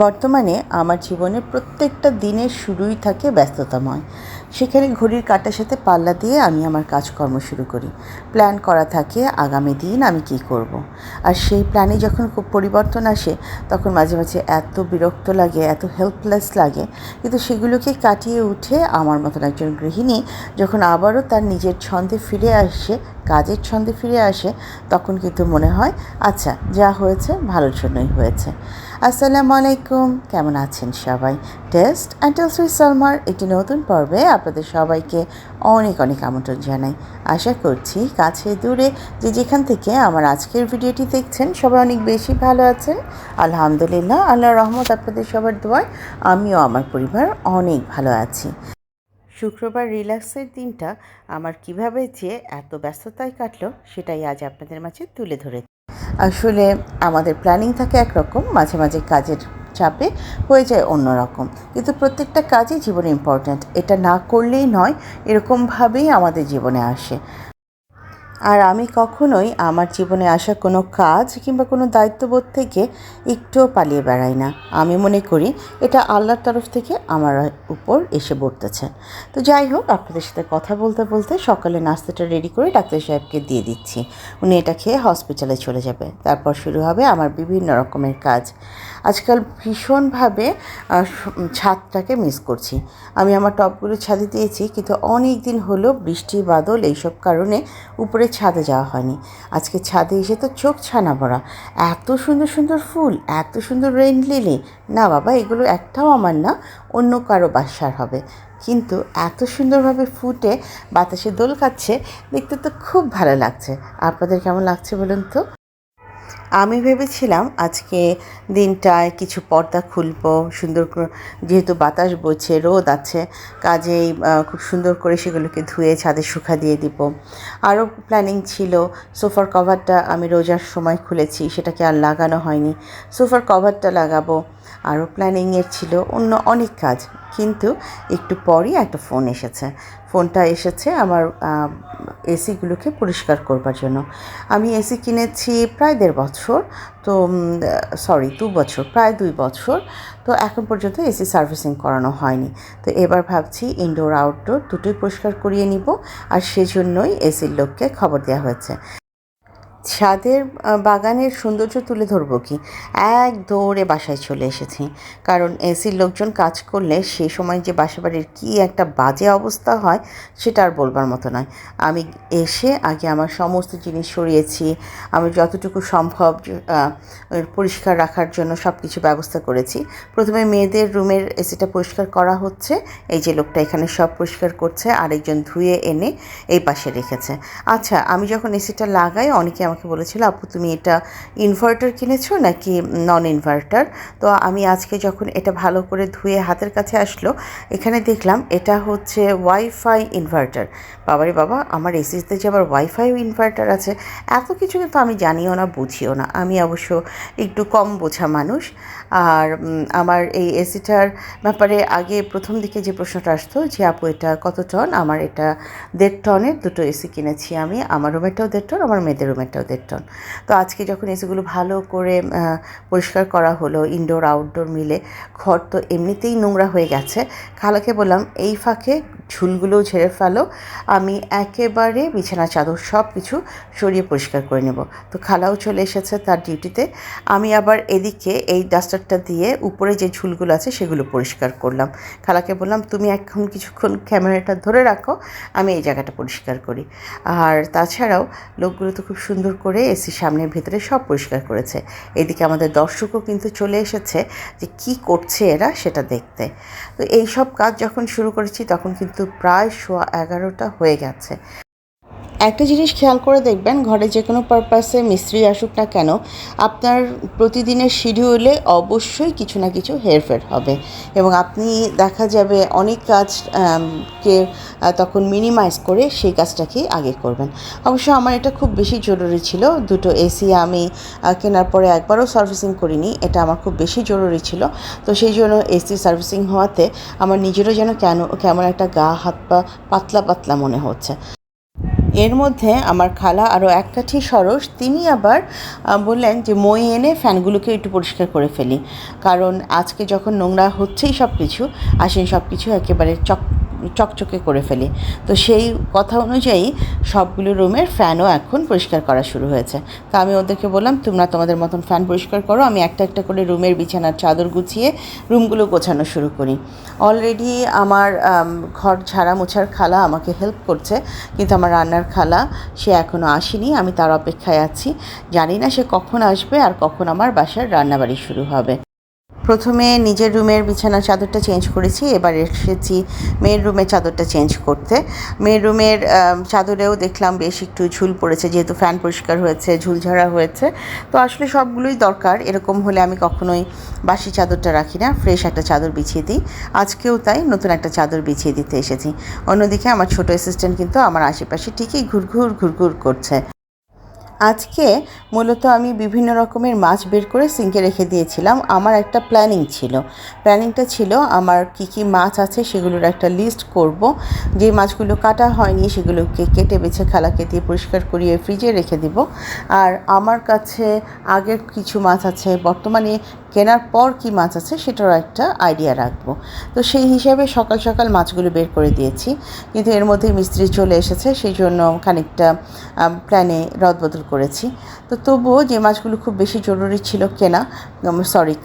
বর্তমানে আমার জীবনের প্রত্যেকটা দিনের শুরুই থাকে ব্যস্ততাময়। সেখানে ঘড়ির কাঁটার সাথে পাল্লা দিয়ে আমি আমার কাজকর্ম শুরু করি। প্ল্যান করা থাকে আগামী দিন আমি কী করব। আর সেই প্ল্যানে যখন খুব পরিবর্তন আসে তখন মাঝে মাঝে এত বিরক্ত লাগে, এত হেল্পলেস লাগে। কিন্তু সেগুলোকে কাটিয়ে উঠে আমার মতন একজন গৃহিণী যখন আবারও তার নিজের ছন্দে ফিরে আসে, কাজের ছন্দে ফিরে আসে, তখন কিন্তু মনে হয় আচ্ছা, যা হয়েছে ভালোর জন্যই হয়েছে। আসসালামু আলাইকুম, কেমন আছেন সবাই? টেস্ট অ্যান্ড টেলস উইথ সালমার একটি নতুন পর্বে আপনাদের সবাইকে অনেক অনেক আমন্ত্রণ জানাই। আশা করছি কাছে দূরে যে যেখান থেকে আমার আজকের ভিডিওটি দেখছেন সবাই অনেক বেশি ভালো আছেন। আলহামদুলিল্লাহ, আল্লাহর রহমত আপনাদের সবার দোয়ায় আমিও আমার পরিবার অনেক ভালো আছি। শুক্রবার রিল্যাক্সের দিনটা আমার কিভাবে যে এত ব্যস্ততায় কাটলো সেটাই আজ আপনাদের মাঝে তুলে ধরেছি। আসলে আমাদের প্ল্যানিং থাকে একরকম, মাঝে মাঝে কাজের চাপে হয়ে যায় অন্য রকম, কিন্তু প্রত্যেকটা কাজই জীবনে ইম্পর্ট্যান্ট। এটা না করলেই নয়, এরকমভাবেই আমাদের জীবনে আসে। আর আমি কখনোই আমার জীবনে আসা কোনো কাজ কিংবা কোনো দায়িত্ববোধ থেকে একটুও পালিয়ে বেড়াই না। আমি মনে করি এটা আল্লাহর তরফ থেকে আমার উপর এসে পড়তেছে। তো যাই হোক, আপনাদের সাথে কথা বলতে বলতে সকালে নাস্তাটা রেডি করে ডাক্তার সাহেবকে দিয়ে দিচ্ছি। উনি এটা খেয়ে হসপিটালে চলে যাবে, তারপর শুরু হবে আমার বিভিন্ন রকমের কাজ। আজকাল ভীষণভাবে ছাদটাকে মিস করছি। আমি আমার টবগুলো ছাদে দিয়েছি, কিন্তু অনেক দিন হলো বৃষ্টি বাদল এইসব কারণে উপরে ছাদে যাওয়া হয়নি। আজকে ছাদে এসে তো চোখ ছানা ভরা, এত সুন্দর সুন্দর ফুল, এত সুন্দর রেইন লিলি। না বাবা, এগুলো একটাও আমার না, অন্য কারো বাসার হবে, কিন্তু এত সুন্দরভাবে ফুটে বাতাসে দোল খাচ্ছে, দেখতে তো খুব ভালো লাগছে। আপনাদের কেমন লাগছে বলুন তো? আমি ভেবেছিলাম আজকে দিনটায় কিছু পর্দা খুলবো, সুন্দর করে, যেহেতু বাতাস বইছে, রোদ আছে, কাজেই খুব সুন্দর করে সেগুলোকে ধুয়ে ছাদে শুকা দিয়ে দিব। আরও প্ল্যানিং ছিল, সোফার কভারটা আমি রোজার সময় খুলেছি, সেটাকে আর লাগানো হয়নি, সোফার কভারটা লাগাবো। আরও প্ল্যানিংয়ের ছিল অন্য অনেক কাজ, কিন্তু একটু পরই একটা ফোন এসেছে। ফোনটা এসেছে আমার এসিগুলোকে পরিষ্কার করবার জন্য। আমি এসি কিনেছি প্রায় 1.5 বছর, তো 2 বছর, প্রায় 2 বছর। তো এখন পর্যন্ত এসি সার্ভিসিং করানো হয়নি। তো এবার ভাবছি ইনডোর আউটডোর দুটোই পরিষ্কার করিয়ে নিব, আর সেজন্যই এসির লোককে খবর দেওয়া হয়েছে। ছাদের বাগানের সৌন্দর্য তুলে ধরবো কি, এক দৌড়ে বাসায় চলে এসেছি। কারণ এসির লোকজন কাজ করলে সে সময় যে বাসাবাড়ির কী একটা বাজে অবস্থা হয় সেটা আর বলবার মতো নয়। আমি এসে আগে আমার সমস্ত জিনিস সরিয়েছি, আমি যতটুকু সম্ভব পরিষ্কার রাখার জন্য সব কিছু ব্যবস্থা করেছি। প্রথমে মেয়েদের রুমের এসিটা পরিষ্কার করা হচ্ছে, এই যে লোকটা এখানে সব পরিষ্কার করছে, আরেকজন ধুয়ে এনে এই পাশে রেখেছে। আচ্ছা, আমি যখন এসিটা লাগাই অনেকে আমাকে বলেছিল, আপু তুমি এটা ইনভার্টার কিনেছো নাকি নন ইনভার্টার? তো আমি আজকে যখন এটা ভালো করে ধুয়ে হাতের কাছে আসলো, এখানে দেখলাম এটা হচ্ছে ওয়াইফাই ইনভার্টার। বাবারে বাবা, আমার এসিতে যে আবার ওয়াইফাই ইনভার্টার আছে, এত কিছু কিন্তু আমি জানিও না, বুঝিও না। আমি অবশ্য একটু কম বোঝা মানুষ। আর আমার এই এসিটার ব্যাপারে আগে প্রথম দিকে যে প্রশ্নটা আসতো যে আপু এটা কত টন, আমার এটা 1.5 টনের দুটো এসি কিনেছি আমি, আমার রুমেরটাও 1.5 টন, আমার মেয়েদের রুমেরটাও 1.5 টন। তো আজকে যখন এসিগুলো ভালো করে পরিষ্কার করা হলো, ইনডোর আউটডোর মিলে, ঘর তো এমনিতেই নোংরা হয়ে গেছে, খালাকে বললাম এই ফাঁকে ঝুলগুলোও ঝেড়ে ফেলো, আমি একেবারে বিছানা চাদর সব কিছু সরিয়ে পরিষ্কার করে নেব। তো খালাও চলে এসেছে তার ডিউটিতে। আমি আবার এদিকে এই ডাস্টারটা দিয়ে উপরে যে ঝুলগুলো আছে সেগুলো পরিষ্কার করলাম। খালাকে বললাম তুমি এখন কিছুক্ষণ ক্যামেরাটা ধরে রাখো, আমি এই জায়গাটা পরিষ্কার করি। আর তাছাড়াও লোকগুলো তো খুব সুন্দর করে এসির সামনের ভেতরে সব পরিষ্কার করেছে। এদিকে আমাদের দর্শকও কিন্তু চলে এসেছে যে কি করছে এরা সেটা দেখতে। তো এই সব কাজ যখন শুরু করেছি তখন কিন্তু প্রায় 11:15 হয়ে গেছে। একটা জিনিস খেয়াল করে দেখবেন, ঘরে যে কোনো পারপাসে মিস্ত্রি আসুক না কেন, আপনার প্রতিদিনের শিডিউলে অবশ্যই কিছু না কিছু হেরফের হবে, এবং আপনি দেখা যাবে অনেক কাজ কে তখন মিনিমাইজ করে সেই কাজটাকেই আগে করবেন। অবশ্য আমার এটা খুব বেশি জরুরি ছিল, দুটো এসি আমি কেনার পরে একবারও সার্ভিসিং করিনি, এটা আমার খুব বেশি জরুরি ছিল। তো সেই জন্য এসি সার্ভিসিং হওয়াতে আমার নিজেরও যেন কেমন একটা গা হাত পা পাতলা পাতলা মনে হচ্ছে। এর মধ্যে আমার খালা আরও এক কাঠি সরস, তিনি আবার বললেন যে মই এনে ফ্যানগুলোকে একটু পরিষ্কার করে ফেলি, কারণ আজকে যখন নোংরা হচ্ছেই সব কিছু, আসেন সব কিছু একেবারে চকচকে করে ফেলি। তো সেই কথা অনুযায়ী সবগুলো রুমের ফ্যানও এখন পরিষ্কার করা শুরু হয়েছে। তো আমি ওদেরকে বললাম, তোমরা তোমাদের মতন ফ্যান পরিষ্কার করো, আমি একটা একটা করে রুমের বিছানার চাদর গুছিয়ে রুমগুলো গোছানো শুরু করি। অলরেডি আমার ঘর ঝাড়া মোছার খালা আমাকে হেল্প করছে, কিন্তু আমার রান্নার খালা সে এখনও আসেনি, আমি তার অপেক্ষায় আছি। জানি না সে কখন আসবে আর কখন আমার বাসার রান্নাবাড়ি শুরু হবে। প্রথমে নিজের রুমের বিছানার চাদরটা চেঞ্জ করেছি, এবার এসেছি মেয়ের রুমের চাদরটা চেঞ্জ করতে। মেয়ের রুমের চাদরেও দেখলাম বেশ একটু ঝুল পড়েছে, যেহেতু ফ্যান পরিষ্কার হয়েছে, ঝুলঝাড়া হয়েছে। তো আসলে সবগুলোই দরকার, এরকম হলে আমি কখনোই বাসি চাদরটা রাখি না, ফ্রেশ একটা চাদর বিছিয়ে দিই। আজকেও তাই নতুন একটা চাদর বিছিয়ে দিতে এসেছি। অন্যদিকে আমার ছোটো অ্যাসিস্ট্যান্ট কিন্তু আমার আশেপাশে ঠিকই ঘুরঘুর করছে। আজকে মূলত আমি বিভিন্ন রকমের মাছ বের করে সিঙ্কে রেখে দিয়েছিলাম। আমার একটা প্ল্যানিংটা ছিল আমার কী মাছ আছে সেগুলোর একটা লিস্ট করব। যে মাছগুলো কাটা হয়নি সেগুলোকে কেটে বেছে খালাকে দিয়ে পরিষ্কার করিয়ে ফ্রিজে রেখে দিব। আর আমার কাছে আগের কিছু মাছ আছে, বর্তমানে কেনার পর কী মাছ আছে সেটারও একটা আইডিয়া রাখবো। তো সেই হিসাবে সকাল সকাল মাছগুলো বের করে দিয়েছি, কিন্তু এর মধ্যেই মিস্ত্রি চলে এসেছে, সেই জন্য খানিকটা প্ল্যানে রদবদল করেছি। তো তবুও যে মাছগুলো খুব বেশি জরুরি ছিল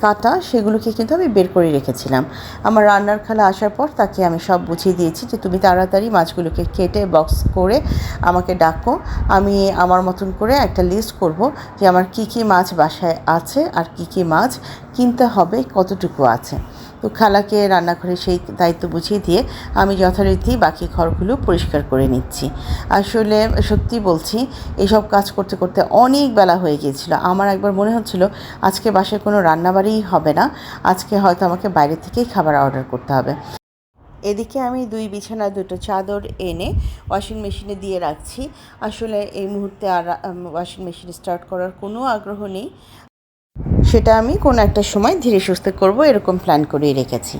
কাটা, সেগুলোকে কিন্তু আমি বের করে রেখেছিলাম। আমার রান্নার খালা আসার পর তাকে আমি সব বুঝিয়ে দিয়েছি যে তুমি তাড়াতাড়ি মাছগুলোকে কেটে বক্স করে আমাকে ডাকো, আমি আমার মতন করে একটা লিস্ট করব যে আমার কী মাছ বাসায় আছে আর কী মাছ কিনতে হবে, কতটুকু আছে। তো খালাকে রান্নাঘরে সেই দায়িত্ব বুঝিয়ে দিয়ে আমি যথারীতি বাকি ঘরগুলো পরিষ্কার করে নিচ্ছি। আসলে সত্যি বলছি, এসব কাজ করতে করতে অনেক বেলা হয়ে গিয়েছিল। আমার একবার মনে হচ্ছিল আজকে বাসায় কোনো রান্নাবাড়িই হবে না, আজকে হয়তো আমাকে বাইরে থেকেই খাবার অর্ডার করতে হবে। এদিকে আমি 2 বিছানার 2টো চাদর এনে ওয়াশিং মেশিনে দিয়ে রাখছি। আসলে এই মুহূর্তে আর ওয়াশিং মেশিন স্টার্ট করার কোনো আগ্রহ নেই, সেটা আমি কোনো একটা সময় ধীরে সুস্থে করব, এরকম প্ল্যান করেই রেখেছি।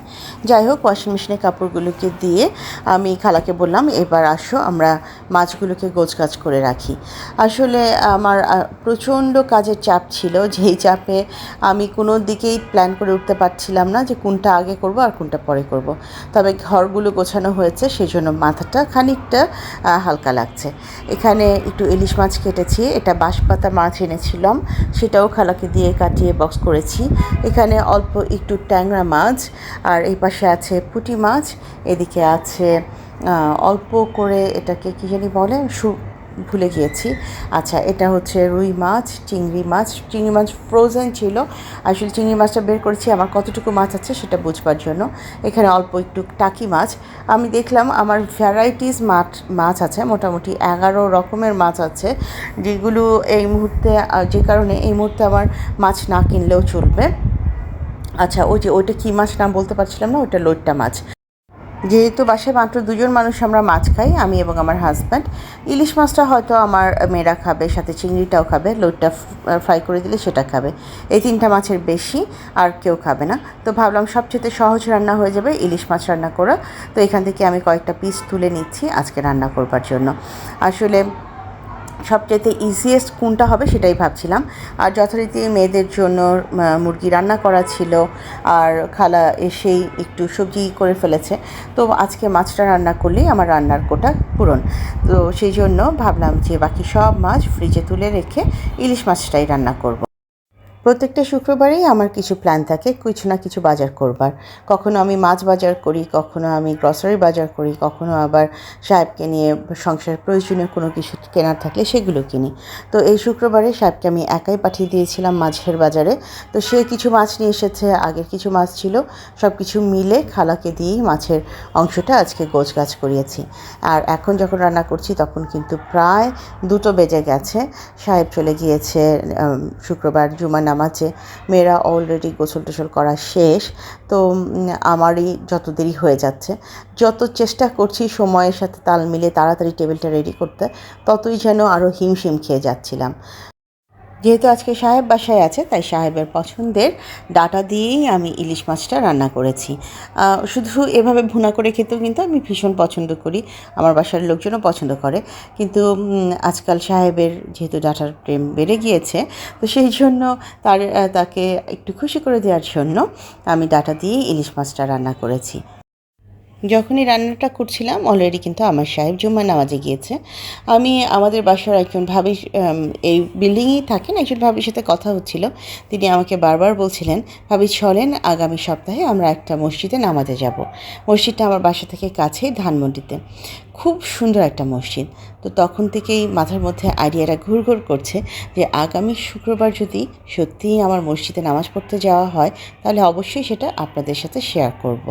যাই হোক, ওয়াশিং মেশিনে কাপড়গুলোকে দিয়ে আমি খালাকে বললাম, এবার আসো আমরা মাছগুলোকে গোছগাছ করে রাখি। আসলে আমার প্রচণ্ড কাজের চাপ ছিল, যেই চাপে আমি কোনো দিকেই প্ল্যান করে উঠতে পারছিলাম না যে কোনটা আগে করব আর কোনটা পরে করব। তবে ঘরগুলো গোছানো হয়েছে, সেজন্য মাথাটা খানিকটা হালকা লাগছে। এখানে একটু ইলিশ মাছ কেটেছি, এটা বাঁশপাতা মাছ এনেছিলাম, সেটাও খালাকে দিয়ে কাটিয়ে বক্স করেছি। এখানে অল্প একটু ট্যাংরা মাছ, আর এই পাশে আছে পুঁটি মাছ, এদিকে আছে অল্প করে এটাকে কী জানি বলে, ভুলে গিয়েছি। আচ্ছা, এটা হচ্ছে রুই মাছ, চিংড়ি মাছ ফ্রোজেন ছিল। আসলে চিংড়ি মাছটা বের করেছি আমার কতটুকু মাছ আছে সেটা বুঝবার জন্য। এখানে অল্প একটু টাকি মাছ। আমি দেখলাম আমার ভ্যারাইটিস মাছ আছে, মোটামুটি 11 রকমের মাছ আছে, যেগুলো এই মুহূর্তে, যে কারণে এই মুহূর্তে আমার মাছ না কিনলেও চলবে। আচ্ছা, ওইটা কী মাছ নাম বলতে পারছিলাম না, ওইটা লইট্টা মাছ। যেহেতু বাসায় মাত্র 2জন মানুষ আমরা মাছ খাই, আমি এবং আমার হাজব্যান্ড, ইলিশ মাছটা হয়তো আমার মেয়েরা খাবে, সাথে চিংড়িটাও খাবে, লোটটা ফ্রাই করে দিলে সেটা খাবে। এই 3টা মাছের বেশি আর কেউ খাবে না। তো ভাবলাম সবচেয়ে সহজ রান্না হয়ে যাবে ইলিশ মাছ রান্না করা। তো এখান থেকে আমি কয়েকটা পিস তুলে নিচ্ছি আজকে রান্না করবার জন্য। আসলে সবচাইতে ইজিয়েস্ট কোনটা হবে সেটাই ভাবছিলাম। আর যথারীতি মেয়েদের জন্য মুরগি রান্না করা ছিল, আর খালা এসেই একটু সবজি করে ফেলেছে। তো আজকে মাছটা রান্না করলেই আমার রান্নার কোটা পূরণ। তো সেই জন্য ভাবলাম যে বাকি সব মাছ ফ্রিজে তুলে রেখে ইলিশ মাছটাই রান্না করব। প্রত্যেকটা শুক্রবারেই আমার কিছু প্ল্যান থাকে কিছু না কিছু বাজার করবার। কখনো আমি মাছ বাজার করি, কখনো আমি গ্রসারি বাজার করি, কখনো আবার সাহেবকে নিয়ে সংসারের প্রয়োজনীয় কোনো কিছু কেনার থাকলে সেগুলো কিনি। তো এই শুক্রবারে সাহেবকে আমি একাই পাঠিয়ে দিয়েছিলাম মাছের বাজারে। তো সে কিছু মাছ নিয়ে এসেছে, আগের কিছু মাছ ছিল, সব কিছু মিলে খালাকে দিয়েই মাছের অংশটা আজকে গোছগাছ করিয়েছি। আর এখন যখন রান্না করছি তখন কিন্তু প্রায় 2টো বেজে গেছে। সাহেব চলে গিয়েছে শুক্রবার জুমার নামাজে, মেয়েরা অলরেডি গোসল টোসল করা শেষ। তো আমারই যত দেরি হয়ে যাচ্ছে, যত চেষ্টা করছি সময়ের সাথে তাল মিলিয়ে তাড়াতাড়ি টেবিলটা রেডি করতে, ততই যেন আরও হিমশিম খেয়ে যাচ্ছিলাম। যেহেতু আজকে সাহেব বাসায় আছে, তাই সাহেবের পছন্দের ডাঁটা দিয়েই আমি ইলিশ মাছটা রান্না করেছি। শুধু এভাবে ভুনা করে খেতেও কিন্তু আমি ভীষণ পছন্দ করি, আমার বাসার লোকজনও পছন্দ করে। কিন্তু আজকাল সাহেবের যেহেতু ডাঁটার প্রেম বেড়ে গিয়েছে, তো সেই জন্য তাকে একটু খুশি করে দেওয়ার জন্য আমি ডাঁটা দিয়েই ইলিশ মাছটা রান্না করেছি। যখনই রান্নাটা করছিলাম অলরেডি কিন্তু আমার সাহেব জুম্মার নামাজে গিয়েছে। আমি আমাদের বাসার একজন ভাবি, এই বিল্ডিংয়েই থাকেন, একজন ভাবির সাথে কথা হচ্ছিল। তিনি আমাকে বারবার বলছিলেন, ভাবি চলেন আগামী সপ্তাহে আমরা একটা মসজিদে নামাজে যাব। মসজিদটা আমার বাসা থেকে কাছেই, ধানমন্ডিতে। খুব সুন্দর একটা মসজিদ। তো তখন থেকেই মাথার মধ্যে আইডিয়াটা ঘুরঘুর করছে যে আগামী শুক্রবার যদি সত্যিই আমার মসজিদে নামাজ পড়তে যাওয়া হয়, তাহলে অবশ্যই সেটা আপনাদের সাথে শেয়ার করব।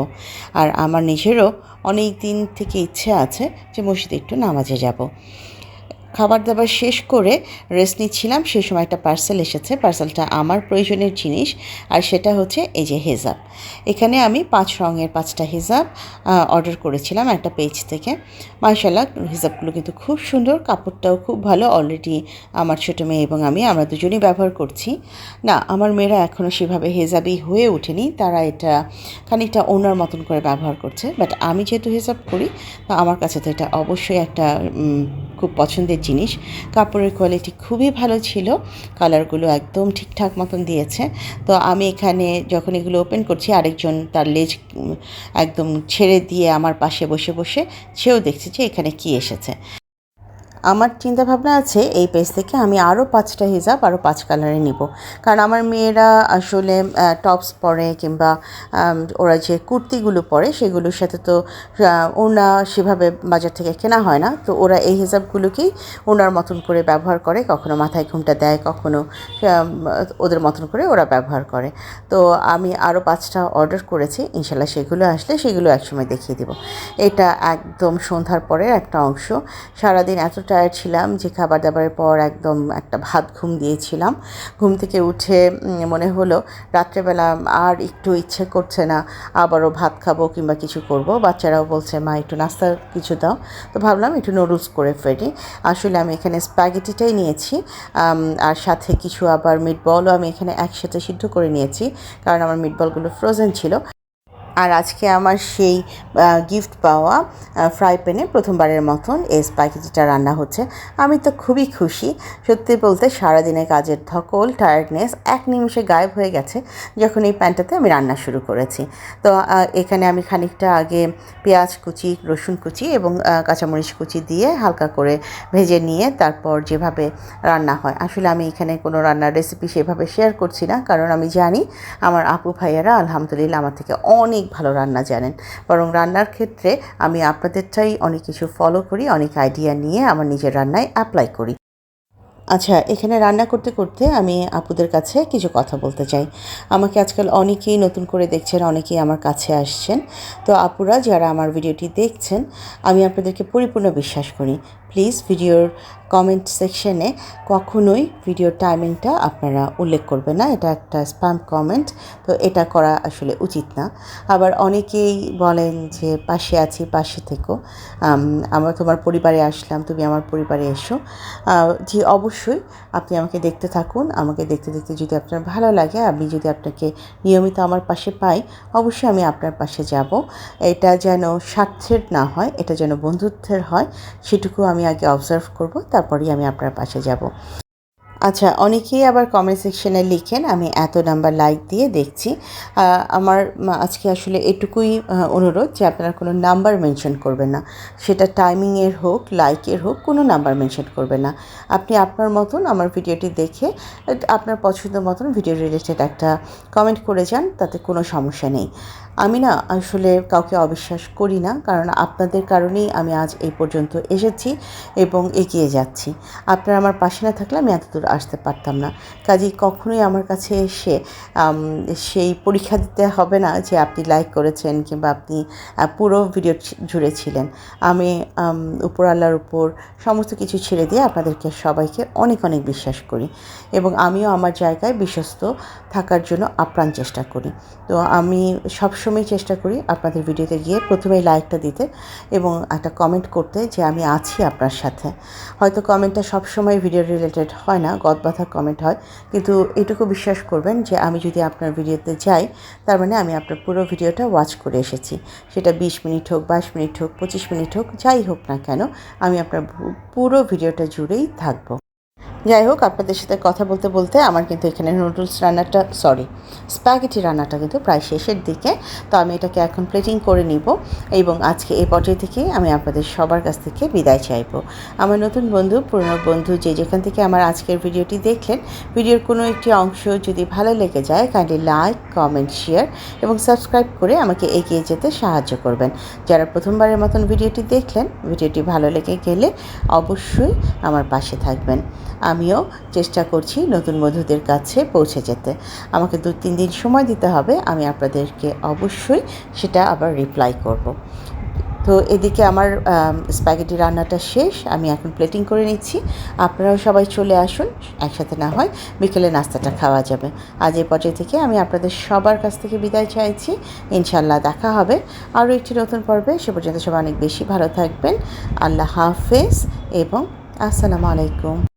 আর আমার নিজেরও অনেক দিন থেকে ইচ্ছে আছে যে মসজিদে একটু নামাজে যাব। খাবার দাবার শেষ করে রেস্ট নিচ্ছিলাম, সেই সময় একটা পার্সেল এসেছে। পার্সেলটা আমার প্রয়োজনের জিনিস, আর সেটা হচ্ছে এই যে হেজাব। এখানে আমি 5 রঙের 5টা হেজাব অর্ডার করেছিলাম একটা পেজ থেকে। মাশাআল্লাহ, হেজাবগুলো কিন্তু খুব সুন্দর, কাপড়টাও খুব ভালো। অলরেডি আমার ছোটো মেয়ে এবং আমরা দুজনেই ব্যবহার করছি। না, আমার মেয়েরা এখনও সেভাবে হেজাবই হয়ে ওঠেনি, তারা এটা খানিকটা ওনার মতন করে ব্যবহার করছে। বাট আমি যেহেতু হেজাব করি, তো আমার কাছে তো এটা অবশ্যই একটা খুব পছন্দের জিনিস। কাপড়ের কোয়ালিটি খুবই ভালো ছিল, কালারগুলো একদম ঠিকঠাক মতন দিয়েছে। তো আমি এখানে যখন এগুলো ওপেন করছি, আরেকজন তার লেজ একদম ছেড়ে দিয়ে আমার পাশে বসে বসে সেও দেখছে যে এখানে কী এসেছে। আমার চিন্তাভাবনা আছে এই পেজ থেকে আমি আরও 5টা হিজাব আরও 5 কালারে নিব। কারণ আমার মেয়েরা আসলে টপস পরে কিংবা ওরা যে কুর্তিগুলো পরে সেগুলোর সাথে তো ওড়না সেভাবে বাজার থেকে কেনা হয় না। তো ওরা এই হিজাবগুলোকেই ওড়নার মতন করে ব্যবহার করে, কখনো মাথায় ঘুমটা দেয়, কখনো ওদের মতন করে ওরা ব্যবহার করে। তো আমি আরও 5টা অর্ডার করেছি, ইনশাল্লাহ সেগুলো আসলে সেগুলো একসময় দেখিয়ে দেব। এটা একদম সন্ধ্যার পরের একটা অংশ। সারাদিন এত টায়ার্ড ছিলাম যে খাবার দাবারের পর একদম একটা ভাত ঘুম দিয়েছিলাম। ঘুম থেকে উঠে মনে হলো রাত্রেবেলা আর একটু ইচ্ছে করছে না আবারও ভাত খাবো কিংবা কিছু করব। বাচ্চারাও বলছে মা একটু নাস্তা কিছু দাও। তো ভাবলাম একটু নুডলস করে ফেলি। আসলে আমি এখানে স্প্যাগেটিটাই নিয়েছি, আর সাথে কিছু আবার মিটবলও আমি এখানে একসাথে সিদ্ধ করে নিয়েছি, কারণ আমার মিটবলগুলো ফ্রোজেন ছিল। আর আজকে আমার সেই গিফট পাওয়া ফ্রাই প্যানে প্রথমবারের মতন এই স্প্যাগেটিটা রান্না হচ্ছে। আমি তো খুবই খুশি। সত্যি বলতে সারাদিনের কাজের ধকল, টায়ার্ডনেস এক নিমিষে গায়েব হয়ে গেছে যখন এই প্যানটাতে আমি রান্না শুরু করেছি। তো এখানে আমি খানিকটা আগে পেঁয়াজ কুচি, রসুন কুচি এবং কাঁচামরিচ কুচি দিয়ে হালকা করে ভেজে নিয়ে তারপর যেভাবে রান্না হয়, আসলে আমি এখানে কোনো রান্নার রেসিপি সেভাবে শেয়ার করছি না, কারণ আমি জানি আমার আপু ভাইয়ারা আলহামদুলিল্লাহ আমার থেকে অনেক ভালো রান্না জানেন। বরং রান্নার ক্ষেত্রে আমি আপনাদেরটাই অনেক কিছু ফলো করি, অনেক আইডিয়া নিয়ে আমার নিজের রান্নায় অ্যাপ্লাই করি। আচ্ছা, এখানে রান্না করতে করতে আমি আপুদের কাছে কিছু কথা বলতে চাই। আমাকে আজকাল অনেকেই নতুন করে দেখছেন, অনেকেই আমার কাছে আসছেন। তো আপুরা যারা আমার ভিডিওটি দেখছেন, আমি আপনাদেরকে পরিপূর্ণ বিশ্বাস করি। প্লিজ ভিডিওর কমেন্ট সেকশনে কখনোই ভিডিওর টাইমিংটা আপনারা উল্লেখ করবেন না, এটা একটা স্প্যাম কমেন্ট। তো এটা করা আসলে উচিত না। আবার অনেকেই বলেন যে পাশে আছি, পাশে থেকো, আমরা তোমার পরিবারে আসলাম, তুমি আমার পরিবারে এসো। জি অবশ্যই, আপনি আমাকে দেখতে থাকুন। আমাকে দেখতে দেখতে যদি আপনার ভালো লাগে, আমি যদি আপনাকে নিয়মিত আমার পাশে পাই, অবশ্যই আমি আপনার পাশে যাব। এটা যেন স্বার্থের না হয়, এটা যেন বন্ধুত্বের হয়, সেটুকু আমি আগে অবজার্ভ করব, তারপরেই আমি আপনার পাশে যাব। আচ্ছা, অনেকেই আবার কমেন্ট সেকশনে লিখেন আমি এত নাম্বার লাইক দিয়ে দেখছি। আমার আজকে আসলে এটুকুই অনুরোধ যে আপনারা কোনো নাম্বার মেনশন করবেন না, সেটা টাইমিংয়ের হোক, লাইকের হোক, কোনো নাম্বার মেনশন করবেন না। আপনি আপনার মতন আমার ভিডিওটি দেখে আপনার পছন্দ মতন ভিডিও রিলেটেড একটা কমেন্ট করে যান, তাতে কোনো সমস্যা নেই। আমি না আসলে কাউকে অবিশ্বাস করি না, কারণ আপনাদের কারণেই আমি আজ এই পর্যন্ত এসেছি এবং এগিয়ে যাচ্ছি। আপনারা আমার পাশে না থাকলে আমি এতদূর আসতে পারতাম না। কাজেই কখনোই আমার কাছে এসে সেই পরীক্ষা দিতে হবে না যে আপনি লাইক করেছেন কিংবা আপনি পুরো ভিডিও জুড়ে ছিলেন। আমি উপর আল্লাহর উপর সমস্ত কিছু ছেড়ে দিয়ে আপনাদেরকে সবাইকে অনেক অনেক বিশ্বাস করি, এবং আমিও আমার জায়গায় বিশ্বস্ত থাকার জন্য আপ্রাণ চেষ্টা করি। তো আমি সবসময় সবসময় চেষ্টা করি আপনাদের ভিডিওতে গিয়ে প্রথমেই লাইকটা দিতে এবং একটা কমেন্ট করতে যে আমি আছি আপনার সাথে। হয়তো কমেন্টটা সবসময় ভিডিও রিলেটেড হয় না, গদবাঁধা কমেন্ট হয়, কিন্তু এটুকু বিশ্বাস করবেন যে আমি যদি আপনার ভিডিওতে যাই তার মানে আমি আপনার পুরো ভিডিওটা ওয়াচ করে এসেছি। সেটা 20 মিনিট হোক, 22 মিনিট হোক, 25 মিনিট হোক, যাই হোক না কেন আমি আপনার পুরো ভিডিওটা জুড়েই থাকবো। যাই হোক, আপনাদের সাথে কথা বলতে বলতে আমার কিন্তু এখানে স্প্যাগেটি রান্নাটা কিন্তু প্রায় শেষের দিকে। তো আমি এটাকে এখন প্লেটিং করে নিব এবং আজকে এই পর্যায়ে থেকে আমি আপনাদের সবার কাছ থেকে বিদায় চাইব। আমার নতুন বন্ধু, পুরনো বন্ধু যে যেখান থেকে আমার আজকের ভিডিওটি দেখলেন, ভিডিওর কোনো একটি অংশ যদি ভালো লেগে যায় কাইন্ডলি লাইক, কমেন্ট, শেয়ার এবং সাবস্ক্রাইব করে আমাকে এগিয়ে যেতে সাহায্য করবেন। যারা প্রথমবারের মতন ভিডিওটি দেখলেন, ভিডিওটি ভালো লেগে গেলে অবশ্যই আমার পাশে থাকবেন। আমিও চেষ্টা করছি নতুন বন্ধুদের কাছে পৌঁছে যেতে। আমাকে 2-3 দিন সময় দিতে হবে, আমি আপনাদেরকে অবশ্যই সেটা আবার রিপ্লাই করব। তো এদিকে আমার স্প্যাগেটি রান্নাটা শেষ, আমি এখন প্লেটিং করে নিচ্ছি। আপনারাও সবাই চলে আসুন, একসাথে না হয় বিকেলে নাস্তাটা খাওয়া যাবে। আজ এই পর্যায়ে থেকে আমি আপনাদের সবার কাছ থেকে বিদায় চাইছি। ইনশাল্লাহ দেখা হবে আরও একটি নতুন পর্বে। সে পর্যন্ত সবাই অনেক বেশি ভালো থাকবেন। আল্লাহ হাফেজ এবং আসসালামু আলাইকুম।